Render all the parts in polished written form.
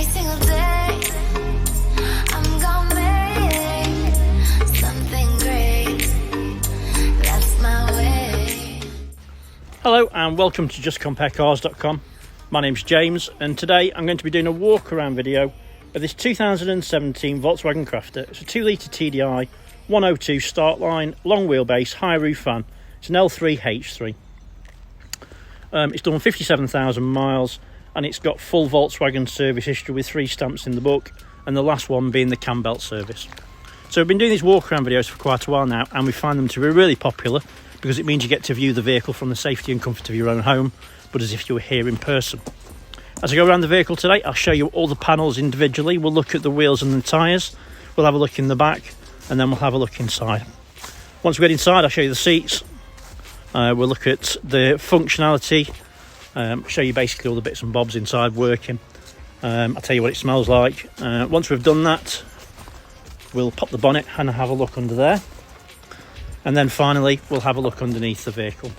single day I'm gonna make something great. That's my way. Hello and welcome to justcomparecars.com. My name's James and today I'm going to be doing a walk around video of this 2017 Volkswagen Crafter. It's a 2 litre TDI 102 STARTLINE long wheelbase high roof van. It's an L3 H3. It's done 57,000 miles and it's got full Volkswagen service history with 3 stamps in the book, and the last one being the cam belt service. So we've been doing these walk around videos for quite a while now, and we find them to be really popular because it means you get to view the vehicle from the safety and comfort of your own home, but as if you were here in person. As I go around the vehicle today, I'll show you all the panels individually. We'll look at the wheels and the tyres, we'll have a look in the back, and then we'll have a look inside. Once we get inside, I'll show you the seats. We'll look at the functionality, show you basically all the bits and bobs inside working. I'll tell you what it smells like. Once we've done that, we'll pop the bonnet and have a look under there. And then finally, we'll have a look underneath the vehicle.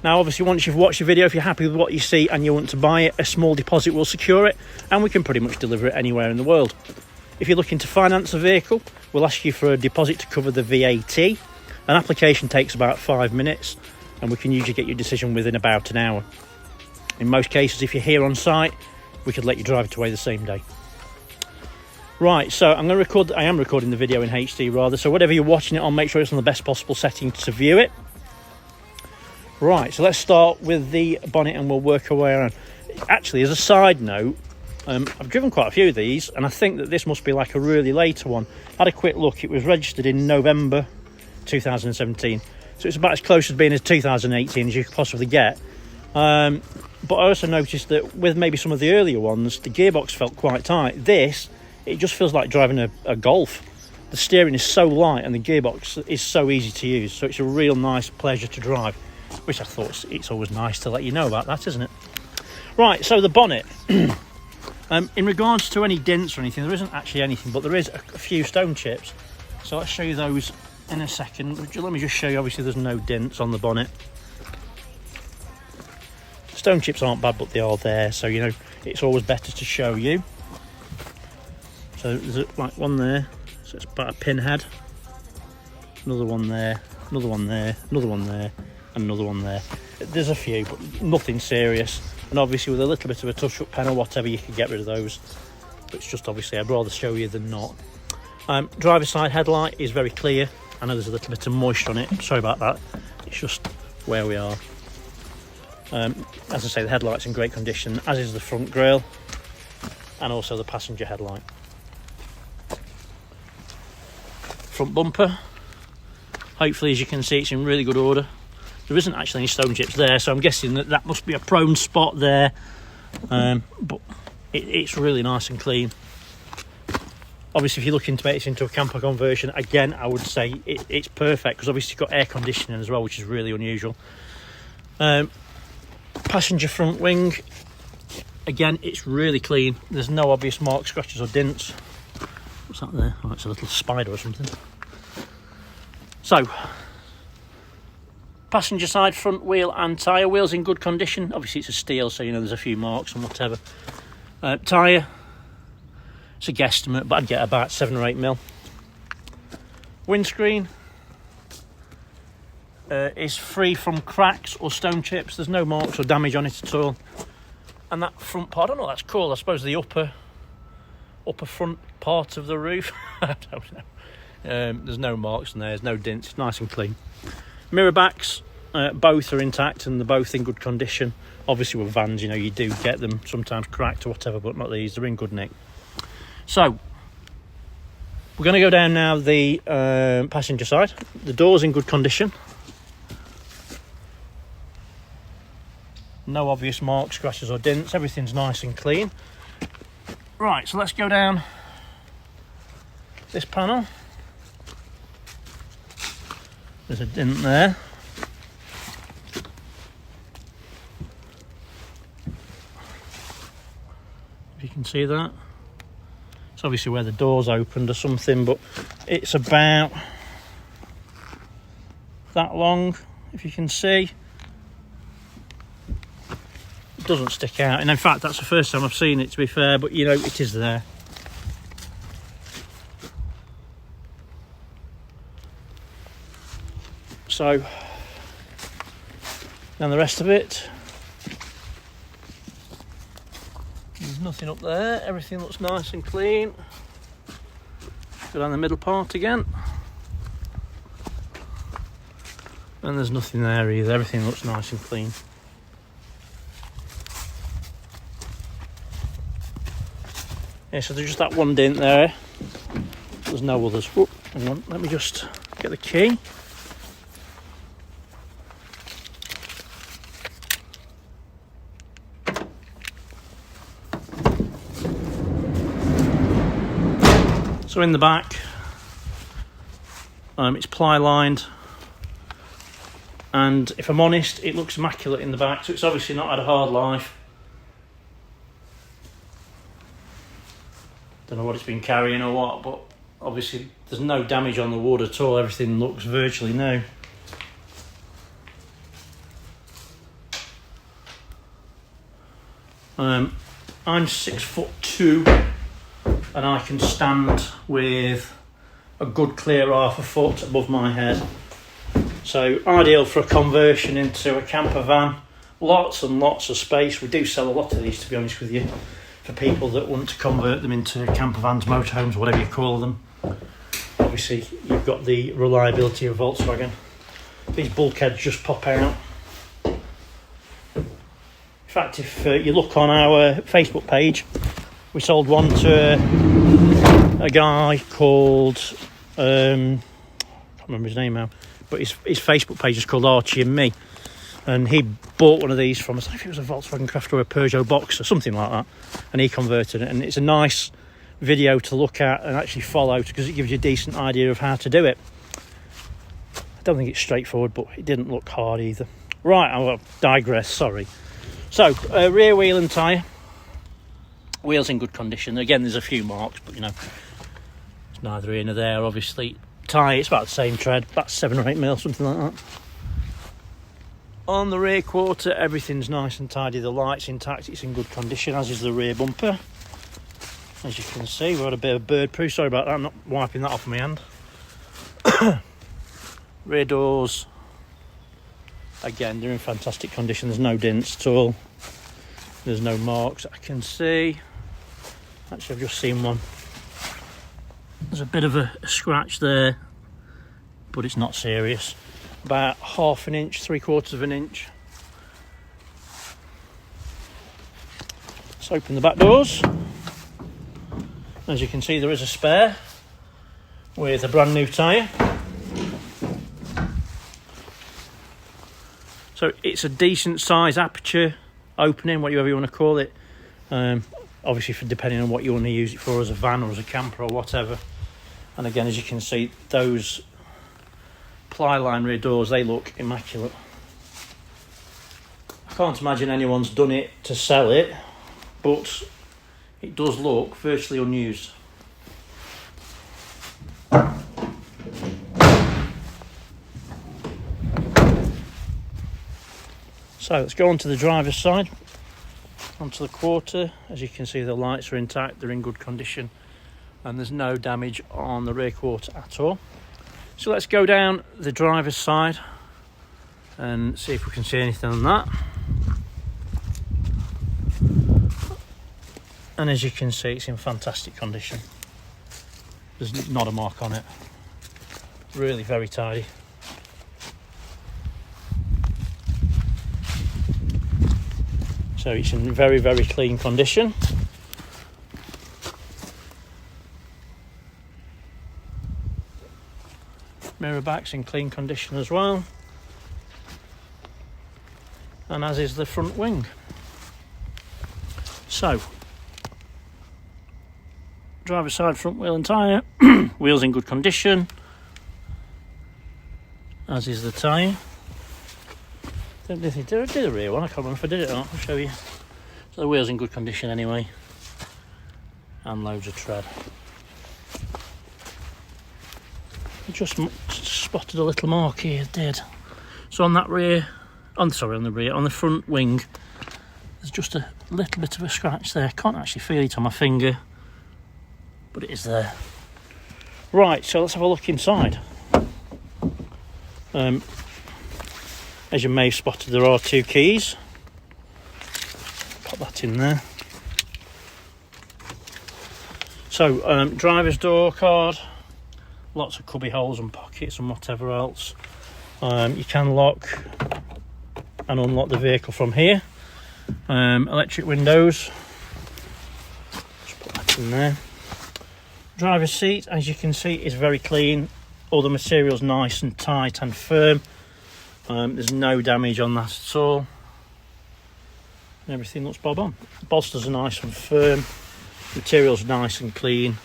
Now, obviously, once you've watched the video, if you're happy with what you see and you want to buy it, a small deposit will secure it, and we can pretty much deliver it anywhere in the world. If you're looking to finance a vehicle, we'll ask you for a deposit to cover the VAT. An application takes about 5 minutes, and we can usually get your decision within about an hour. In most cases, if you're here on site, we could let you drive it away the same day. Right, so I am recording the video in HD rather, so whatever you're watching it on, make sure it's on the best possible settings to view it. Right, so let's start with the bonnet and we'll work our way around. Actually, as a side note, I've driven quite a few of these, and I think that this must be like a really later one. I had a quick look, it was registered in November 2017. So it's about as close to being as 2018 as you could possibly get. But I also noticed that with maybe some of the earlier ones, the gearbox felt quite tight. This, it just feels like driving a Golf. The steering is so light and the gearbox is so easy to use. So it's a real nice pleasure to drive, which I thought it's always nice to let you know about that, isn't it? Right, so the bonnet. In regards to any dents or anything, there isn't actually anything, but there is a few stone chips. So let's show you those in a second. Let me just show you, obviously there's no dents on the bonnet. Stone chips aren't bad, but they are there, so you know it's always better to show you. So there's like one there, so it's about a pinhead. Another one there, another one there, another one there, and another one there. There's a few, but nothing serious. And obviously with a little bit of a touch-up pen or whatever, you can get rid of those. But it's just obviously I'd rather show you than not. Driver's side headlight is very clear. I know there's a little bit of moisture on it, sorry about that. It's just where we are. As I say, the headlight's in great condition, as is the front grille, and also the passenger headlight. Front bumper, hopefully, as you can see, it's in really good order. There isn't actually any stone chips there, so I'm guessing that must be a prone spot there. But it's really nice and clean. Obviously, if you're looking to make this into a camper conversion, again, I would say it's perfect, because obviously you've got air conditioning as well, which is really unusual. Passenger front wing, again, it's really clean. There's no obvious marks, scratches or dents. What's that there? Oh, it's a little spider or something. So, passenger side front wheel and tyre. Wheels in good condition. Obviously it's a steel, so you know there's a few marks and whatever. Tyre, it's a guesstimate, but I'd get about 7 or 8 mil. Windscreen is free from cracks or stone chips. There's no marks or damage on it at all. And that front part, I don't know what that's called. I suppose the upper front part of the roof. I don't know. There's no marks on there. There's no dents. It's nice and clean. Mirror backs, both are intact and they're both in good condition. Obviously with vans, you know, you do get them sometimes cracked or whatever, but not these. They're in good nick. So we're going to go down now the passenger side. The door's in good condition. No obvious marks, scratches or dents. Everything's nice and clean. Right, so let's go down this panel. There's a dent there. If you can see that. It's obviously where the door's opened or something, but it's about that long, if you can see. doesn't stick out, and in fact that's the first time I've seen it, to be fair, but you know, it is there. So then the rest of it, there's nothing up there, everything looks nice and clean. Go down the middle part again, and there's nothing there either, everything looks nice and clean. Yeah, so there's just that one dent there, there's no others. Oh, hang on, let me just get the key. So in the back, it's ply lined, and if I'm honest, it looks immaculate in the back, so it's obviously not had a hard life. Don't know what it's been carrying or what, but obviously there's no damage on the wood at all, everything looks virtually new. I'm 6'2", and I can stand with a good clear half a foot above my head. So ideal for a conversion into a camper van. Lots and lots of space. We do sell a lot of these, to be honest with you, for people that want to convert them into camper vans, motorhomes, whatever you call them. Obviously you've got the reliability of Volkswagen. These bulkheads just pop out. In fact, if you look on our Facebook page, we sold one to a guy called, I can't remember his name now, but his Facebook page is called Archie and Me, and he bought one of these from us. I think it was a Volkswagen Crafter or a Peugeot Boxer, something like that, and he converted it, and it's a nice video to look at and actually follow, because it gives you a decent idea of how to do it. I don't think it's straightforward, but it didn't look hard either. Right, I'll digress, sorry. So, rear wheel and tyre. Wheels in good condition. Again, there's a few marks, but you know, it's neither here nor there, obviously. Tyre, it's about the same tread, about 7 or 8 mil, something like that. On the rear quarter, everything's nice and tidy. The light's intact, it's in good condition, as is the rear bumper. As you can see, we've had a bit of bird poo. Sorry about that, I'm not wiping that off my hand. Rear doors, again, they're in fantastic condition. There's no dents at all. There's no marks I can see. Actually, I've just seen one. There's a bit of a scratch there, but it's not serious. About 1/2 inch, 3/4 inch. Let's open the back doors. As you can see, there is a spare with a brand new tyre. So it's a decent size aperture opening, whatever you want to call it. Obviously, for depending on what you want to use it for, as a van or as a camper or whatever. And again, as you can see, those ply line rear doors, they look immaculate. I can't imagine anyone's done it to sell it, but it does look virtually unused. So let's go on to the driver's side, onto the quarter. As you can see, the lights are intact, they're in good condition, and there's no damage on the rear quarter at all. So let's go down the driver's side and see if we can see anything on that. And as you can see, it's in fantastic condition. There's not a mark on it. Really very tidy. So it's in very, very clean condition. Mirror back's in clean condition as well. And as is the front wing. So, driver's side, front wheel and tyre. Wheels in good condition. As is the tyre. Did I do the rear one? I can't remember if I did it or not. I'll show you. So the wheel's in good condition anyway. And loads of tread. I just spotted a little mark here, did. So on that rear, on the front wing, There's just a little bit of a scratch there. Can't actually feel it on my finger, but it is there. Right, so let's have a look inside. As you may have spotted, there are 2 keys. Pop that in there. So, driver's door card, lots of cubby holes and pockets and whatever else. You can lock and unlock the vehicle from here. Electric windows, just put that in there. Driver's seat, as you can see, is very clean. All the material's nice and tight and firm. There's no damage on that at all. Everything looks bob on. Bolsters are nice and firm. Material's nice and clean.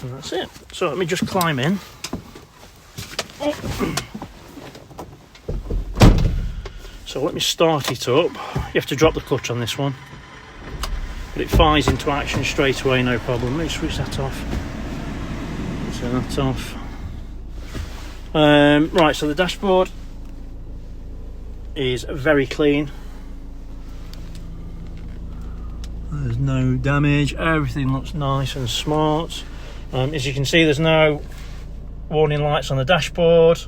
And that's it. So let me just climb in. So let me start it up. You have to drop the clutch on this one, but it fires into action straight away, no problem. Let me switch that off. Turn that off. Right, so the dashboard is very clean. There's no damage. Everything looks nice and smart. As you can see, there's no warning lights on the dashboard,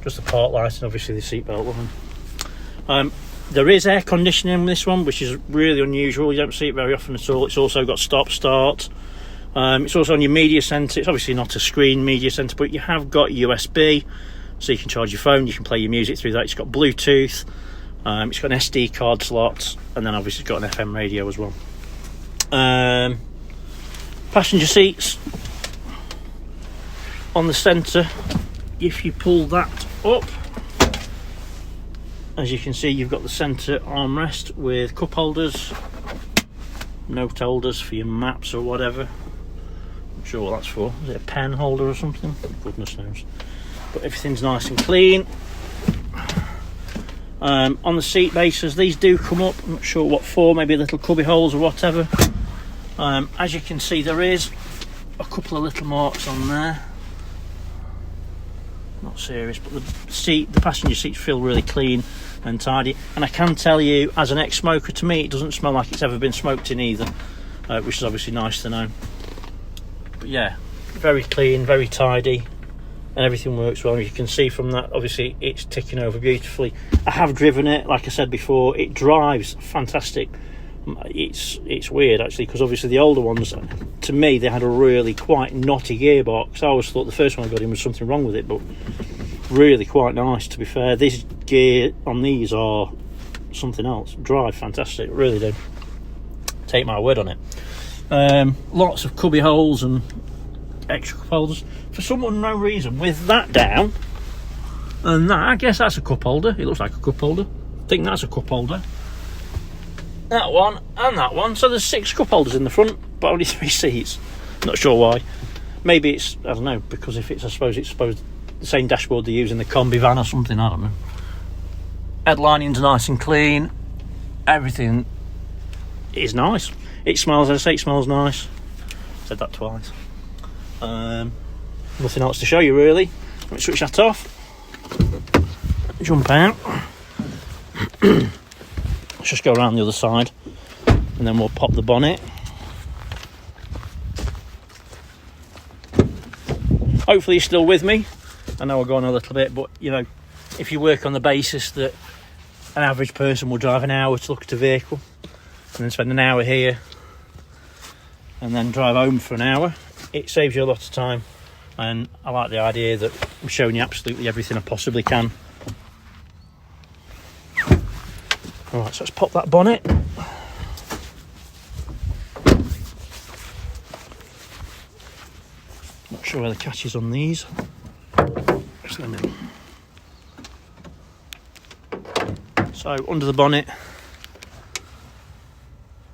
just the park lights and obviously the seatbelt one. There is air conditioning in this one, which is really unusual. You don't see it very often at all. It's also got stop start. It's also on your media centre. It's obviously not a screen media centre, but you have got USB, so you can charge your phone, you can play your music through that. It's got Bluetooth, it's got an SD card slot, and then obviously it's got an FM radio as well. Passenger seats on the centre, if you pull that up, as you can see, you've got the centre armrest with cup holders, note holders for your maps or whatever. Not sure what that's for. Is it a pen holder or something? Goodness knows. But everything's nice and clean. On the seat bases, these do come up. I'm not sure what for, maybe little cubby holes or whatever. As you can see, there is a couple of little marks on there. Not serious, but the passenger seats feel really clean and tidy. And I can tell you, as an ex-smoker, to me it doesn't smell like it's ever been smoked in either, which is obviously nice to know. But yeah, very clean, very tidy, and everything works well. You can see from that, obviously it's ticking over beautifully. I have driven it, like I said before, it drives fantastic. It's weird actually, because obviously the older ones, to me, they had a really quite knotty gearbox. I always thought the first one I got in was something wrong with it, but really quite nice, to be fair. This gear on these are something else. Drive fantastic, really do. Take my word on it. Lots of cubby holes and extra cup holders. For some unknown reason, with that down and that, I guess that's a cup holder. It looks like a cup holder. I think that's a cup holder. That one and that one. So there's 6 cup holders in the front, but only 3 seats. Not sure why. Maybe it's, I don't know, because if it's, I suppose it's the same dashboard they use in the combi van or something, I don't know. Headlining's nice and clean. Everything is nice. It smells, as I say, it smells nice. Said that twice. Nothing else to show you really. Let me switch that off. Jump out. Let's just go around the other side and then we'll pop the bonnet. Hopefully you're still with me. I know I'll go on a little bit, but you know, if you work on the basis that an average person will drive an hour to look at a vehicle and then spend an hour here and then drive home for an hour, it saves you a lot of time. And I like the idea that I'm showing you absolutely everything I possibly can. Alright, so let's pop that bonnet. Not sure where the catch is on these. Just let me. So under the bonnet,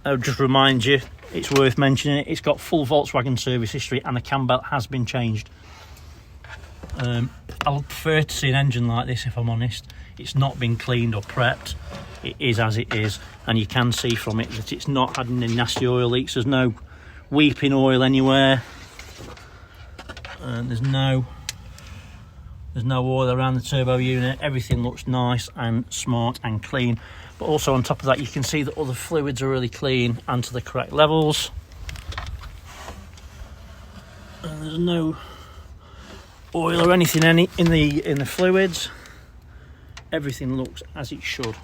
I'll just remind you, it's worth mentioning it, it's got full Volkswagen service history and the cam belt has been changed. I would prefer to see an engine like this, if I'm honest. It's not been cleaned or prepped. It is as it is, and you can see from it that it's not had any nasty oil leaks. There's no weeping oil anywhere, and there's no oil around the turbo unit. Everything looks nice and smart and clean. But also on top of that, you can see that all the fluids are really clean and to the correct levels. And there's no oil or anything in the fluids. Everything looks as it should.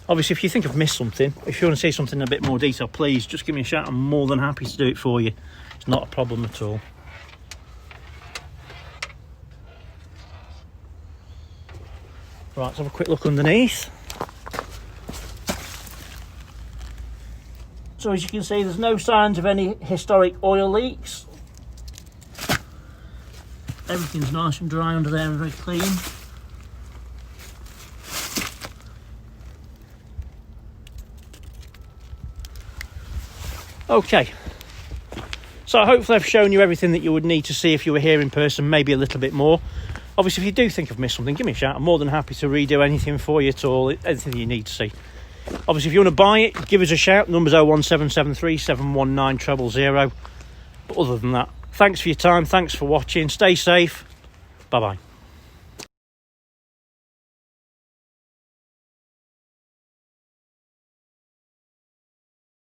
Obviously, if you think I've missed something, if you want to see something in a bit more detail, please just give me a shout. I'm more than happy to do it for you. It's not a problem at all. Right, let's have a quick look underneath. So as you can see, there's no signs of any historic oil leaks. Everything's nice and dry under there and very clean. Okay, so hopefully I've shown you everything that you would need to see if you were here in person, maybe a little bit more. Obviously, if you do think I've missed something, give me a shout. I'm more than happy to redo anything for you at all, anything you need to see. Obviously, if you want to buy it, give us a shout. Number's 01773 719 000. But other than that, thanks for your time, thanks for watching, stay safe, bye-bye.